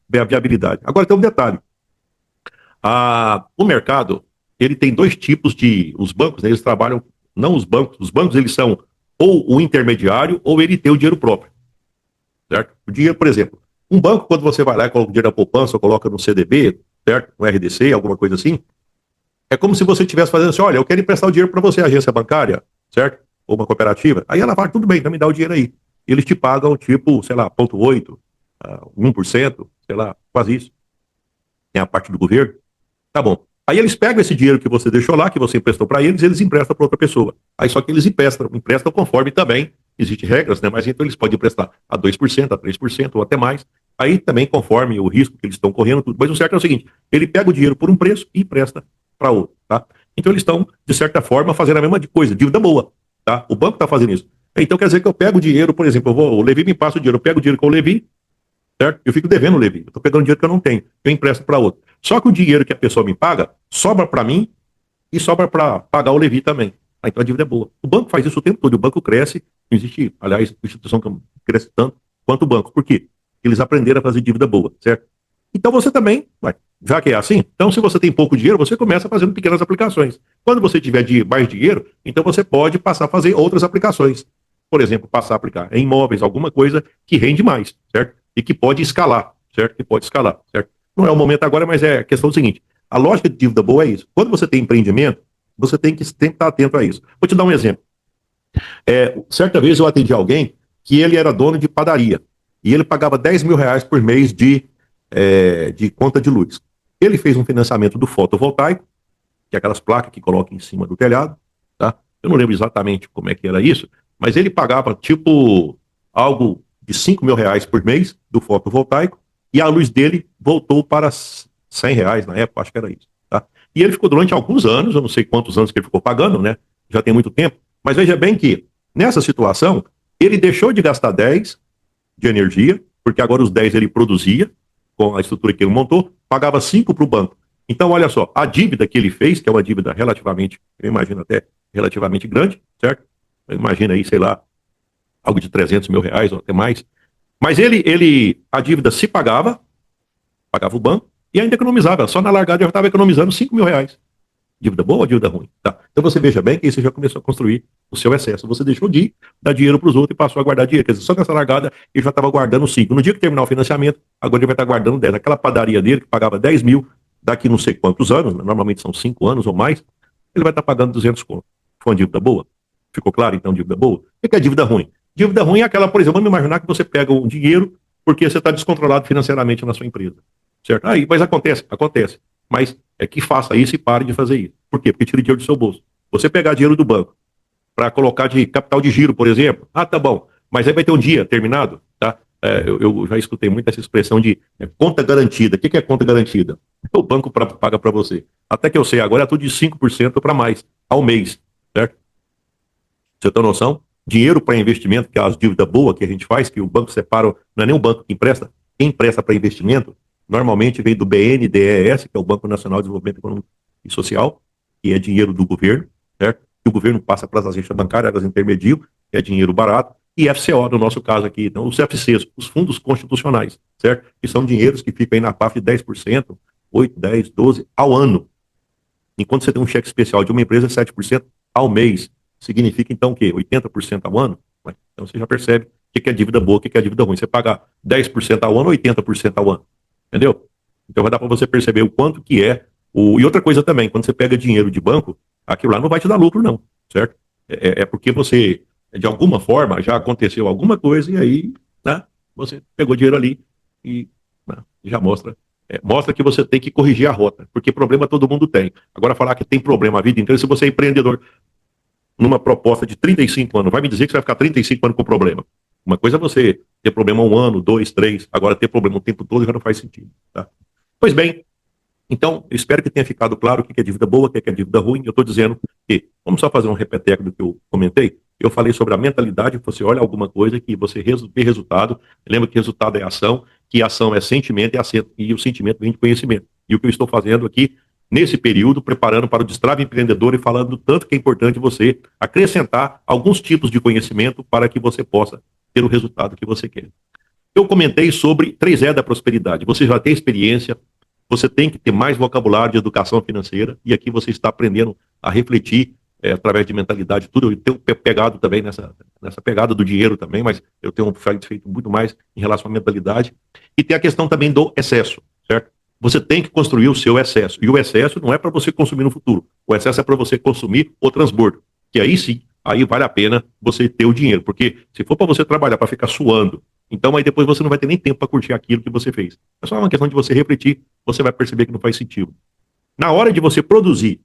Speaker 1: viabilidade. Agora tem um detalhe. O mercado, ele tem dois tipos de... Os bancos, né, eles trabalham... Não os bancos eles são ou o intermediário ou ele tem o dinheiro próprio, certo? O dinheiro, por exemplo, um banco, quando você vai lá e coloca o dinheiro na poupança ou coloca no CDB, certo? No RDC, alguma coisa assim, é como se você estivesse fazendo assim, olha, eu quero emprestar o dinheiro para você, agência bancária, certo? Ou uma cooperativa. Aí ela fala, tudo bem, então me dá o dinheiro aí. E eles te pagam, tipo, sei lá, 0,8%, 1%, sei lá, quase isso. Tem a parte do governo. Tá bom. Aí eles pegam esse dinheiro que você deixou lá, que você emprestou para eles emprestam para outra pessoa. Aí só que eles emprestam conforme também, existem regras, né? Mas então eles podem emprestar a 2%, a 3% ou até mais. Aí também conforme o risco que eles estão correndo, tudo. Mas o certo é o seguinte, ele pega o dinheiro por um preço e empresta para outro, tá? Então eles estão, de certa forma, fazendo a mesma coisa, dívida boa, tá? O banco está fazendo isso. Então quer dizer que eu pego o dinheiro, por exemplo, o Levi me passa o dinheiro, eu pego o dinheiro com o Levi, certo? Eu fico devendo o Levi, eu estou pegando dinheiro que eu não tenho, eu empresto para outro. Só que o dinheiro que a pessoa me paga, sobra para mim e sobra para pagar o Levi também. Então a dívida é boa. O banco faz isso o tempo todo, o banco cresce, não existe, aliás, instituição que cresce tanto quanto o banco. Por quê? Eles aprenderam a fazer dívida boa, certo? Então você também, já que é assim, então se você tem pouco dinheiro, você começa fazendo pequenas aplicações. Quando você tiver mais dinheiro, então você pode passar a fazer outras aplicações. Por exemplo, passar a aplicar em imóveis, alguma coisa que rende mais, certo? E que pode escalar, certo? Que pode escalar, certo? Não é o momento agora, mas é a questão do seguinte, a lógica de dívida boa é isso. Quando você tem empreendimento, você tem que sempre estar atento a isso. Vou te dar um exemplo. Certa vez eu atendi alguém que ele era dono de padaria e ele pagava R$ 10.000 por mês de conta de luz. Ele fez um financiamento do fotovoltaico, que é aquelas placas que colocam em cima do telhado, tá? Eu não lembro exatamente como é que era isso, mas ele pagava tipo algo de R$ 5.000 por mês do fotovoltaico e a luz dele voltou para R$ 100 na época, acho que era isso, tá? E ele ficou durante alguns anos, eu não sei quantos anos que ele ficou pagando, né? Já tem muito tempo, mas veja bem que nessa situação ele deixou de gastar 10 de energia, porque agora os 10 ele produzia com a estrutura que ele montou, pagava 5 para o banco. Então, olha só, a dívida que ele fez, que é uma dívida relativamente, eu imagino até relativamente grande, certo? Imagina aí, sei lá, algo de R$ 300.000 ou até mais. Mas a dívida se pagava o banco, e ainda economizava. Só na largada eu já estava economizando R$ 5.000. Dívida boa ou dívida ruim? Tá. Então você veja bem que aí você já começou a construir o seu excesso. Você deixou de dar dinheiro para os outros e passou a guardar dinheiro. Quer dizer, só nessa largada ele já estava guardando 5. No dia que terminar o financiamento, agora ele vai estar guardando 10. Aquela padaria dele que pagava 10 mil, daqui não sei quantos anos, normalmente são 5 anos ou mais, ele vai estar pagando 200 conto. Foi uma dívida boa? Ficou claro, então, dívida boa? O que é dívida ruim? Dívida ruim é aquela, por exemplo, vamos imaginar que você pega um dinheiro porque você está descontrolado financeiramente na sua empresa. Certo? Aí, mas acontece. Mas é que faça isso e pare de fazer isso. Por quê? Porque tira dinheiro do seu bolso. Você pegar dinheiro do banco para colocar de capital de giro, por exemplo, tá bom, mas aí vai ter um dia terminado, tá? Eu já escutei muito essa expressão de conta garantida. O que é conta garantida? O banco paga para você. Até que eu sei, agora é tudo de 5% para mais ao mês, certo? Você tem noção? Dinheiro para investimento, que é as dívidas boas que a gente faz, que o banco separa, não é nem o banco que empresta, quem empresta para investimento, normalmente vem do BNDES, que é o Banco Nacional de Desenvolvimento Econômico e Social, que é dinheiro do governo, certo? E o governo passa para as agências bancárias, elas intermediam, que é dinheiro barato, e FCO, no nosso caso aqui, então os FCs, os fundos constitucionais, certo? Que são dinheiros que ficam aí na faixa de 10%, 8, 10, 12 ao ano. Enquanto você tem um cheque especial de uma empresa, 7% ao mês. Significa então o quê? 80% ao ano? Então você já percebe o que é dívida boa, o que é dívida ruim. Você paga 10% ao ano, 80% ao ano. Entendeu? Então vai dar para você perceber o quanto que é. E outra coisa também, quando você pega dinheiro de banco, aquilo lá não vai te dar lucro, não. Certo? É porque você, de alguma forma, já aconteceu alguma coisa e aí, né, você pegou dinheiro ali e já mostra que você tem que corrigir a rota, porque problema todo mundo tem. Agora, falar que tem problema a vida inteira, se você é empreendedor numa proposta de 35 anos, vai me dizer que você vai ficar 35 anos com problema. Uma coisa é você ter problema 1 ano, 2, 3, agora ter problema o tempo todo já não faz sentido. Tá? Pois bem, então, eu espero que tenha ficado claro o que é dívida boa, o que é dívida ruim. Eu estou dizendo que, vamos só fazer um repeteco do que eu comentei. Eu falei sobre a mentalidade, você olha alguma coisa que você vê resultado. Lembra que resultado é ação, que ação é sentimento e o sentimento vem de conhecimento. E o que eu estou fazendo aqui, nesse período, preparando para o Destrave Empreendedor e falando do tanto que é importante você acrescentar alguns tipos de conhecimento para que você possa ter o resultado que você quer. Eu comentei sobre 3E da prosperidade. Você já tem experiência, você tem que ter mais vocabulário de educação financeira, e aqui você está aprendendo a refletir através de mentalidade, tudo. Eu tenho pegado também nessa pegada do dinheiro também, mas eu tenho feito muito mais em relação à mentalidade. E tem a questão também do excesso, certo? Você tem que construir o seu excesso, e o excesso não é para você consumir no futuro, o excesso é para você consumir o transbordo, que aí sim, aí vale a pena você ter o dinheiro, porque se for para você trabalhar, para ficar suando, então aí depois você não vai ter nem tempo para curtir aquilo que você fez. É só uma questão de você refletir, você vai perceber que não faz sentido. Na hora de você produzir,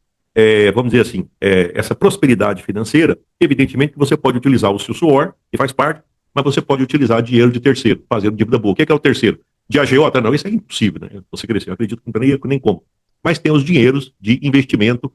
Speaker 1: vamos dizer assim, essa prosperidade financeira, evidentemente que você pode utilizar o seu suor, que faz parte, mas você pode utilizar dinheiro de terceiro, fazendo dívida boa. O que é o terceiro? De agiota? Não, isso é impossível, né? Você crescer, eu acredito que não tem nem como. Mas tem os dinheiros de investimento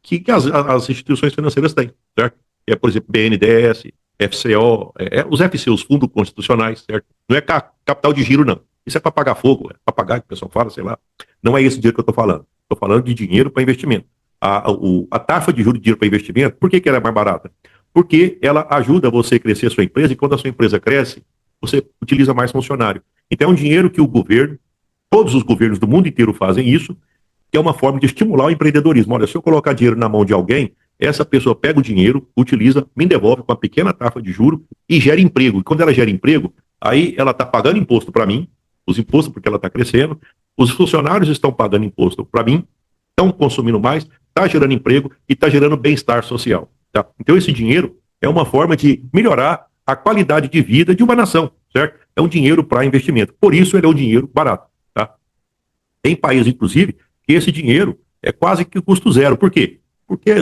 Speaker 1: que as instituições financeiras têm, certo? Por exemplo, BNDES, FCO, os FC, os fundos constitucionais, certo? Não é capital de giro, não. Isso é para pagar fogo, é para pagar, que o pessoal fala, sei lá. Não é esse dinheiro que eu estou falando. Estou falando de dinheiro para investimento. A taxa de juros de dinheiro para investimento, por que ela é mais barata? Porque ela ajuda você a crescer a sua empresa, e quando a sua empresa cresce, você utiliza mais funcionário. Então é um dinheiro que o governo, todos os governos do mundo inteiro fazem isso, que é uma forma de estimular o empreendedorismo. Olha, se eu colocar dinheiro na mão de alguém, essa pessoa pega o dinheiro, utiliza, me devolve com uma pequena taxa de juro e gera emprego. E quando ela gera emprego, aí ela está pagando imposto para mim, os impostos porque ela está crescendo, os funcionários estão pagando imposto para mim, estão consumindo mais, está gerando emprego e está gerando bem-estar social. Tá? Então esse dinheiro é uma forma de melhorar a qualidade de vida de uma nação, certo? É um dinheiro para investimento. Por isso ele é um dinheiro barato. Tá? Tem países, inclusive, que esse dinheiro é quase que custo zero. Por quê? Porque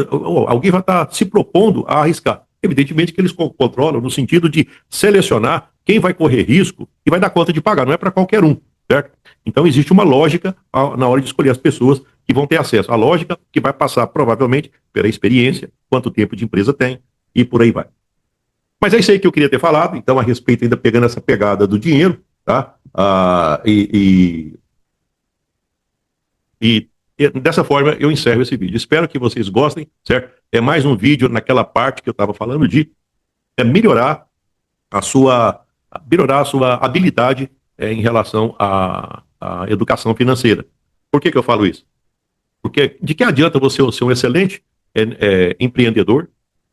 Speaker 1: alguém vai estar se propondo a arriscar. Evidentemente que eles controlam no sentido de selecionar quem vai correr risco e vai dar conta de pagar, não é para qualquer um, certo? Então existe uma lógica na hora de escolher as pessoas que vão ter acesso. A lógica que vai passar provavelmente pela experiência, quanto tempo de empresa tem e por aí vai. Mas é isso aí que eu queria ter falado, então a respeito ainda pegando essa pegada do dinheiro, tá? E dessa forma eu encerro esse vídeo. Espero que vocês gostem, certo? É mais um vídeo naquela parte que eu estava falando de melhorar a sua habilidade em relação à educação financeira. Por que eu falo isso? Porque de que adianta você ser um excelente empreendedor,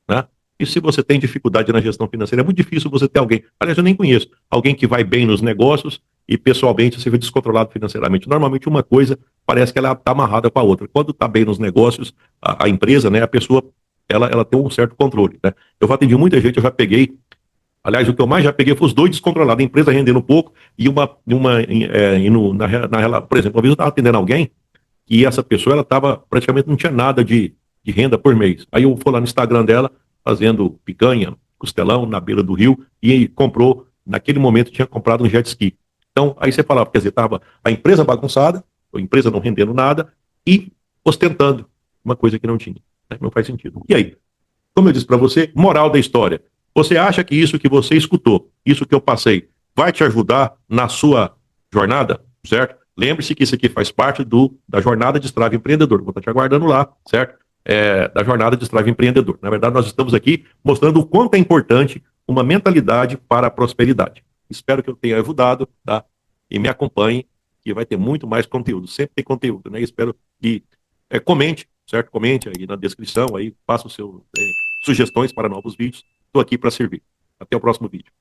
Speaker 1: né? E se você tem dificuldade na gestão financeira, é muito difícil você ter alguém, aliás, eu nem conheço, alguém que vai bem nos negócios e pessoalmente você vê descontrolado financeiramente. Normalmente uma coisa parece que ela está amarrada com a outra. Quando está bem nos negócios, a empresa, né, a pessoa, ela tem um certo controle, né? Eu já atendi muita gente, eu já peguei, aliás, o que eu mais já peguei foi os dois descontrolados, a empresa rendendo pouco e por exemplo, uma vez eu estava atendendo alguém e essa pessoa, ela estava, praticamente não tinha nada de renda por mês. Aí eu fui lá no Instagram dela, fazendo picanha, costelão, na beira do rio, e comprou, naquele momento tinha comprado um jet ski. Então, aí você falava, quer dizer, estava a empresa bagunçada, a empresa não rendendo nada, e ostentando uma coisa que não tinha. Né? Não faz sentido. E aí? Como eu disse para você, moral da história. Você acha que isso que você escutou, isso que eu passei, vai te ajudar na sua jornada, certo? Lembre-se que isso aqui faz parte da jornada de Destrave Empreendedor. Vou estar te aguardando lá, certo? Da jornada de Destrave Empreendedor. Na verdade, nós estamos aqui mostrando o quanto é importante uma mentalidade para a prosperidade. Espero que eu tenha ajudado, tá? E me acompanhe, que vai ter muito mais conteúdo. Sempre tem conteúdo, né? Espero que comente, certo? Comente aí na descrição, aí faça os seus sugestões para novos vídeos. Estou aqui para servir. Até o próximo vídeo.